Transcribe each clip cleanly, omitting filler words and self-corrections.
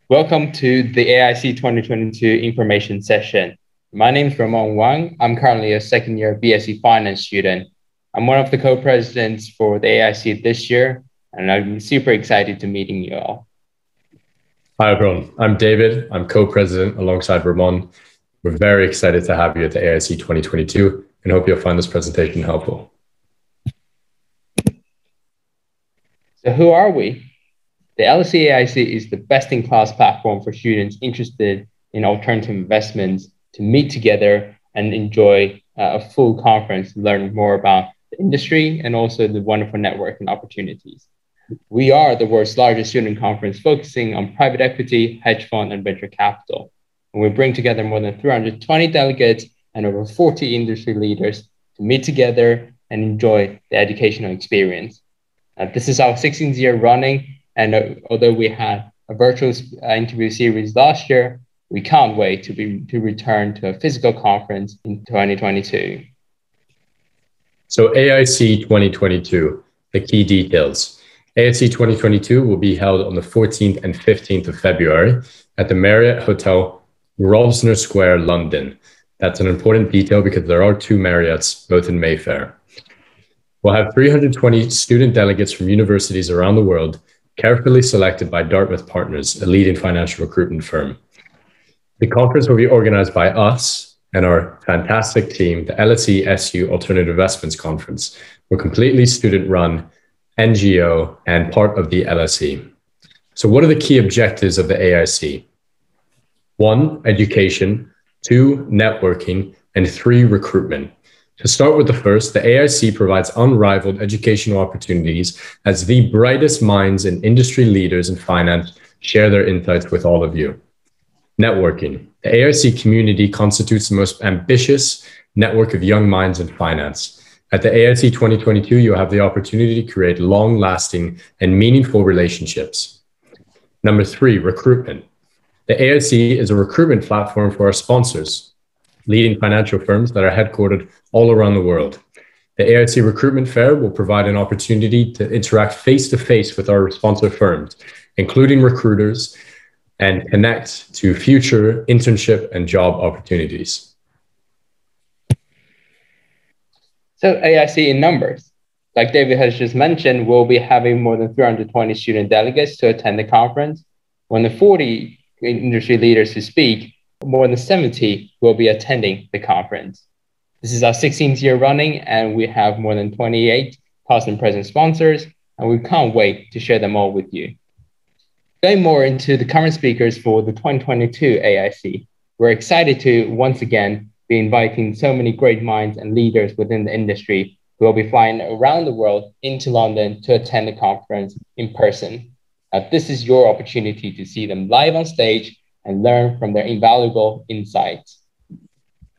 Welcome to the AIC 2022 Information Session. My name is Ramon Wang. I'm currently a second-year BSc Finance student. I'm one of the co-presidents for the AIC this year, and I'm super excited to meeting you all. Hi, everyone. I'm David. I'm co-president alongside Ramon. We're very excited to have you at the AIC 2022 and hope you'll find this presentation helpful. So who are we? The LSE AIC is the best-in-class platform for students interested in alternative investments to meet together and enjoy a full conference, learn more about the industry and also the wonderful networking opportunities. We are the world's largest student conference focusing on private equity, hedge fund, and venture capital. And we bring together more than 320 delegates and over 40 industry leaders to meet together and enjoy the educational experience. This is our 16th year running. And although we had a virtual interview series last year, we can't wait to return to a physical conference in 2022. So AIC 2022, the key details. AIC 2022 will be held on the 14th and 15th of February at the Marriott Hotel, Grosvenor Square, London. That's an important detail because there are two Marriotts, both in Mayfair. We'll have 320 student delegates from universities around the world, carefully selected by Dartmouth Partners, a leading financial recruitment firm. The conference will be organized by us and our fantastic team, the LSE SU Alternative Investments Conference. We're completely student-run, NGO, and part of the LSE. So what are the key objectives of the AIC? 1, education, 2, networking, and 3, recruitment. To start with the first, the AIC provides unrivaled educational opportunities as the brightest minds and industry leaders in finance share their insights with all of you. Networking. The AIC community constitutes the most ambitious network of young minds in finance. At the AIC 2022, you'll have the opportunity to create long-lasting and meaningful relationships. Number 3, recruitment. The AIC is a recruitment platform for our sponsors, leading financial firms that are headquartered all around the world. The AIC Recruitment Fair will provide an opportunity to interact face-to-face with our sponsor firms, including recruiters, and connect to future internship and job opportunities. So AIC in numbers. Like David has just mentioned, we'll be having more than 320 student delegates to attend the conference, more than 40 industry leaders to speak, more than 70 will be attending the conference. This is our 16th year running, and we have more than 28 past and present sponsors, and we can't wait to share them all with you. Going more into the current speakers for the 2022 AIC, we're excited to once again be inviting so many great minds and leaders within the industry who will be flying around the world into London to attend the conference in person. This is your opportunity to see them live on stage and learn from their invaluable insights.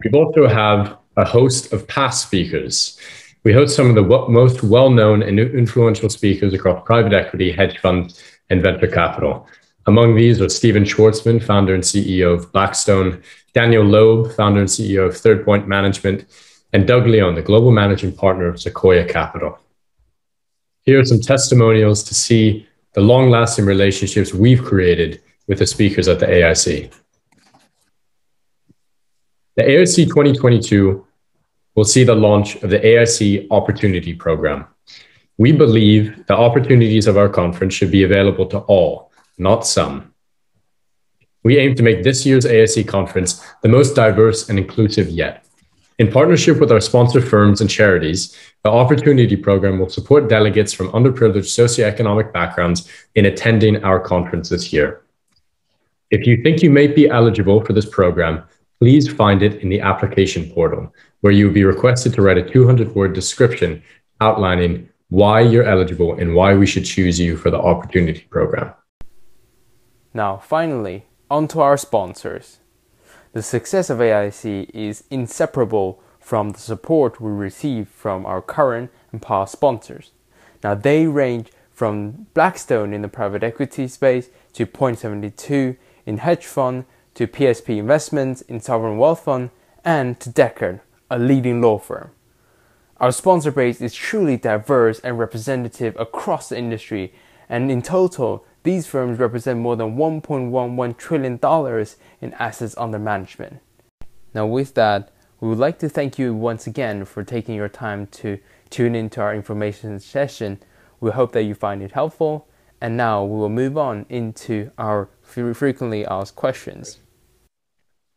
We also have a host of past speakers. We host some of the most well-known and influential speakers across private equity, hedge funds, and venture capital. Among these are Stephen Schwartzman, founder and CEO of Blackstone, Daniel Loeb, founder and CEO of Third Point Management, and Doug Leon, the global managing partner of Sequoia Capital. Here are some testimonials to see the long-lasting relationships we've created with the speakers at the AIC. The AIC 2022 will see the launch of the AIC Opportunity Program. We believe the opportunities of our conference should be available to all, not some. We aim to make this year's AIC conference the most diverse and inclusive yet. In partnership with our sponsor firms and charities, the Opportunity Program will support delegates from underprivileged socioeconomic backgrounds in attending our conference this year. If you think you may be eligible for this program, please find it in the application portal, where you will be requested to write a 200-word description outlining why you're eligible and why we should choose you for the Opportunity Program. Now, finally, on to our sponsors. The success of AIC is inseparable from the support we receive from our current and past sponsors. Now, they range from Blackstone in the private equity space to Point72 in hedge fund, to PSP Investments in sovereign wealth fund, and to Deckard, a leading law firm. Our sponsor base is truly diverse and representative across the industry, and in total, These firms represent more than $1.11 trillion in assets under management. Now with that, we would like to thank you once again for taking your time to tune into our information session. We hope that you find it helpful. And now we will move on into our frequently asked questions.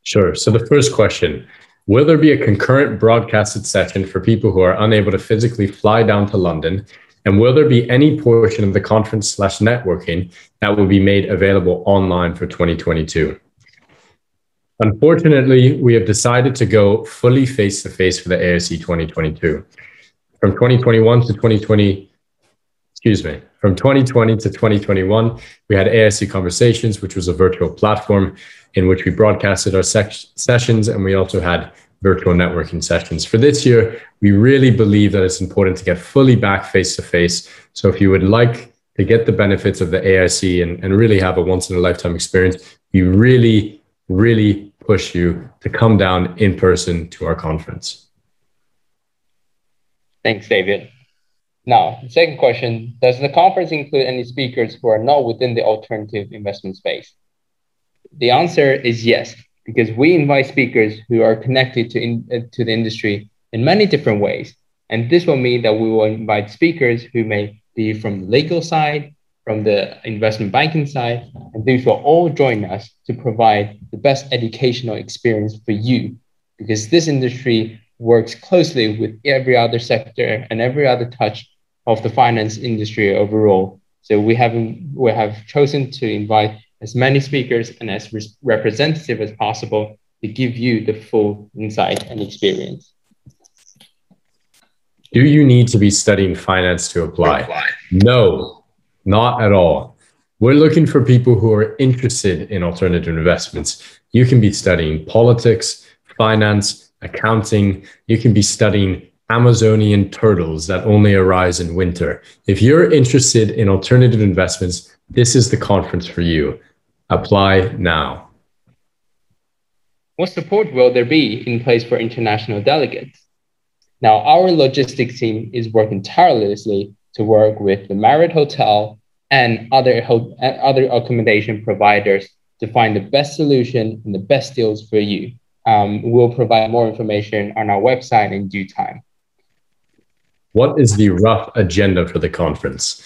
Sure. So the first question, will there be a concurrent broadcasted session for people who are unable to physically fly down to London? And will there be any portion of the conference/networking that will be made available online for 2022? Unfortunately, we have decided to go fully face-to-face for the AIC 2022. From 2020 to 2021, we had AIC Conversations, which was a virtual platform in which we broadcasted our sessions, and we also had virtual networking sessions. For this year, we really believe that it's important to get fully back face-to-face. So if you would like to get the benefits of the AIC and really have a once-in-a-lifetime experience, we really push you to come down in person to our conference. Thanks, David. Now, the second question, does the conference include any speakers who are not within the alternative investment space? The answer is yes, because we invite speakers who are connected to the industry in many different ways. And this will mean that we will invite speakers who may be from the legal side, from the investment banking side, and these will all join us to provide the best educational experience for you, because this industry works closely with every other sector and every other touch of the finance industry overall. So we have chosen to invite as many speakers and as representative as possible to give you the full insight and experience. Do you need to be studying finance to apply? No, not at all. We're looking for people who are interested in alternative investments. You can be studying politics, finance, accounting. You can be studying Amazonian turtles that only arise in winter. If you're interested in alternative investments, this is the conference for you. Apply now. What support will there be in place for international delegates? Now, our logistics team is working tirelessly to work with the Marriott Hotel and other accommodation providers to find the best solution and the best deals for you. We'll provide more information on our website in due time. What is the rough agenda for the conference?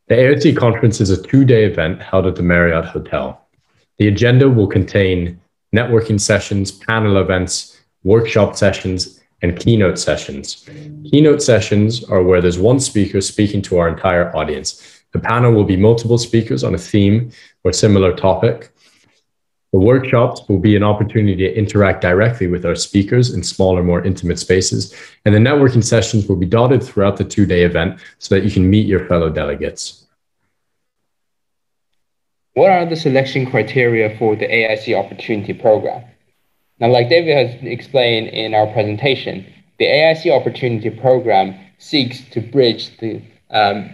The AIC Conference is a 2-day event held at the Marriott Hotel. The agenda will contain networking sessions, panel events, workshop sessions, and keynote sessions. Keynote sessions are where there's one speaker speaking to our entire audience. The panel will be multiple speakers on a theme or similar topic. The workshops will be an opportunity to interact directly with our speakers in smaller, more intimate spaces. And the networking sessions will be dotted throughout the 2-day event so that you can meet your fellow delegates. What are the selection criteria for the AIC Opportunity Program? Now, like David has explained in our presentation, the AIC Opportunity Program seeks to bridge the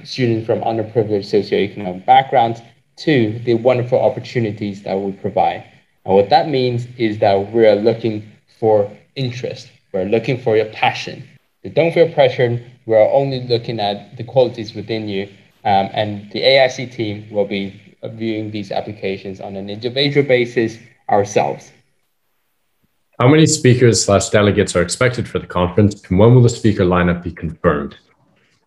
students from underprivileged socioeconomic backgrounds to the wonderful opportunities that we provide. And what that means is that we're looking for interest. We're looking for your passion. So don't feel pressured. We're only looking at the qualities within you. And the AIC team will be viewing these applications on an individual basis ourselves. How many speakers/delegates are expected for the conference, and when will the speaker lineup be confirmed?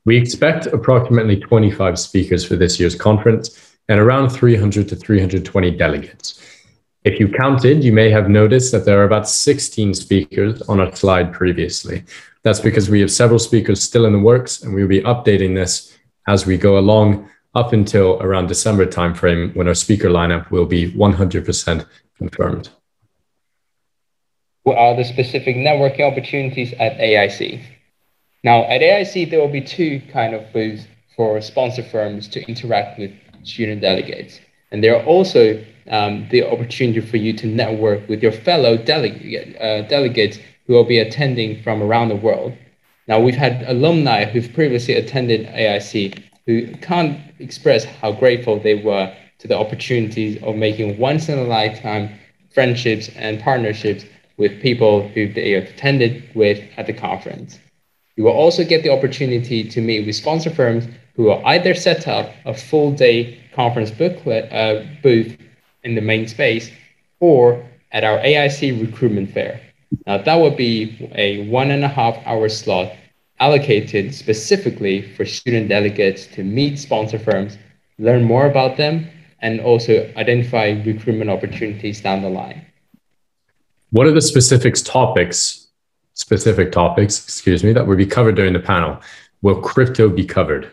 We expect approximately 25 speakers for this year's conference and around 300 to 320 delegates. If you counted, you may have noticed that there are about 16 speakers on our slide previously. That's because we have several speakers still in the works, and we'll be updating this as we go along up until around December timeframe, when our speaker lineup will be 100% confirmed. What are the specific networking opportunities at AIC? Now, at AIC, there will be 2 kind of booths for sponsor firms to interact with student delegates. And there are also the opportunity for you to network with your fellow delegates who will be attending from around the world. Now, we've had alumni who've previously attended AIC who can't express how grateful they were to the opportunities of making once-in-a-lifetime friendships and partnerships with people who they have attended with at the conference. You will also get the opportunity to meet with sponsor firms who will either set up a full-day conference booth in the main space, or at our AIC recruitment fair. Now that would be a 1.5 hour slot allocated specifically for student delegates to meet sponsor firms, learn more about them, and also identify recruitment opportunities down the line. What are the specific topics, that will be covered during the panel? Will crypto be covered?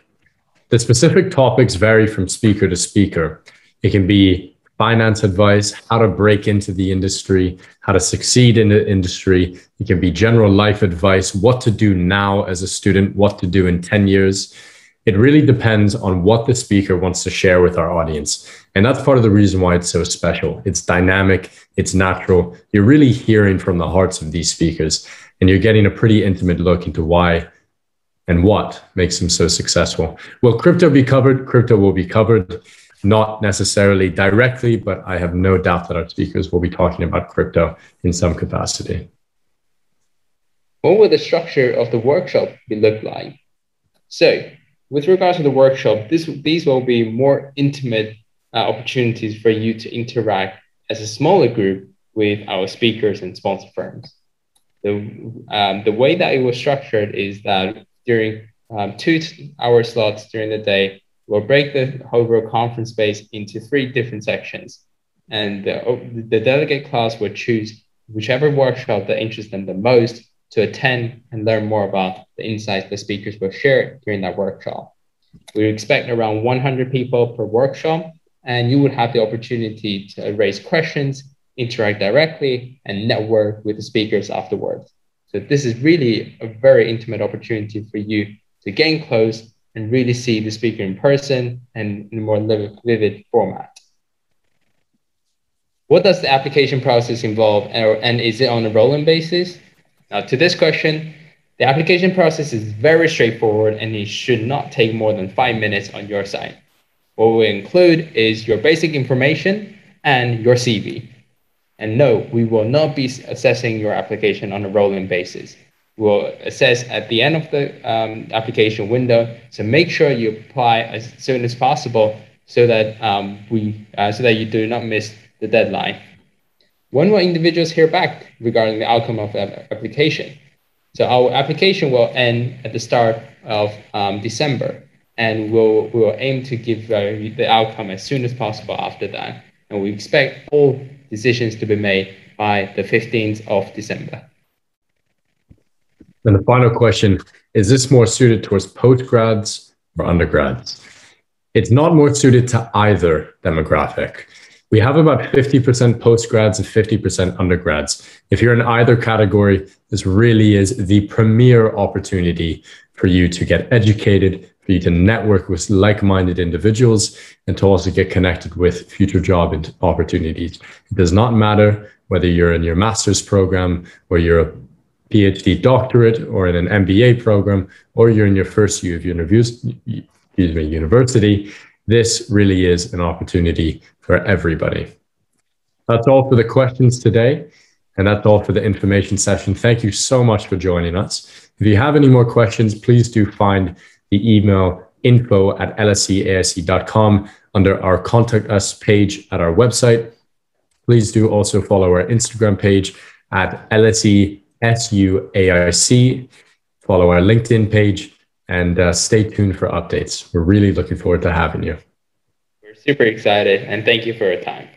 The specific topics vary from speaker to speaker. It can be finance advice, how to break into the industry, how to succeed in the industry. It can be general life advice, what to do now as a student, what to do in 10 years. It really depends on what the speaker wants to share with our audience. And that's part of the reason why it's so special. It's dynamic, it's natural. You're really hearing from the hearts of these speakers, and you're getting a pretty intimate look into why and what makes them so successful. Will crypto be covered? Crypto will be covered. Not necessarily directly, but I have no doubt that our speakers will be talking about crypto in some capacity. What will the structure of the workshop look like? So, with regards to the workshop, these will be more intimate opportunities for you to interact as a smaller group with our speakers and sponsor firms. The way that it was structured is that during 2 hour slots during the day, we'll break the overall conference space into 3 different sections. And the delegate class will choose whichever workshop that interests them the most to attend and learn more about the insights the speakers will share during that workshop. We expect around 100 people per workshop, and you would have the opportunity to raise questions, interact directly, and network with the speakers afterwards. So this is really a very intimate opportunity for you to gain close and really see the speaker in person and in a more vivid format. What does the application process involve, and is it on a rolling basis? Now, to this question, the application process is very straightforward, and it should not take more than 5 minutes on your side. What we include is your basic information and your CV. And no, we will not be assessing your application on a rolling basis. We'll assess at the end of the application window. So make sure you apply as soon as possible so that you do not miss the deadline. When will individuals hear back regarding the outcome of the application? So our application will end at the start of December, and we'll aim to give the outcome as soon as possible after that. And we expect all decisions to be made by the 15th of December. And the final question, is this more suited towards postgrads or undergrads? It's not more suited to either demographic. We have about 50% postgrads and 50% undergrads. If you're in either category, this really is the premier opportunity for you to get educated, for you to network with like-minded individuals, and to also get connected with future job opportunities. It does not matter whether you're in your master's program, or you're a PhD doctorate, or in an MBA program, or you're in your first year of university. This really is an opportunity for everybody. That's all for the questions today, and that's all for the information session. Thank you so much for joining us. If you have any more questions, please do find the email info@lseaic.com under our Contact Us page at our website. Please do also follow our Instagram page at LSE AIC, follow our LinkedIn page, and stay tuned for updates. We're really looking forward to having you. We're super excited, and thank you for your time.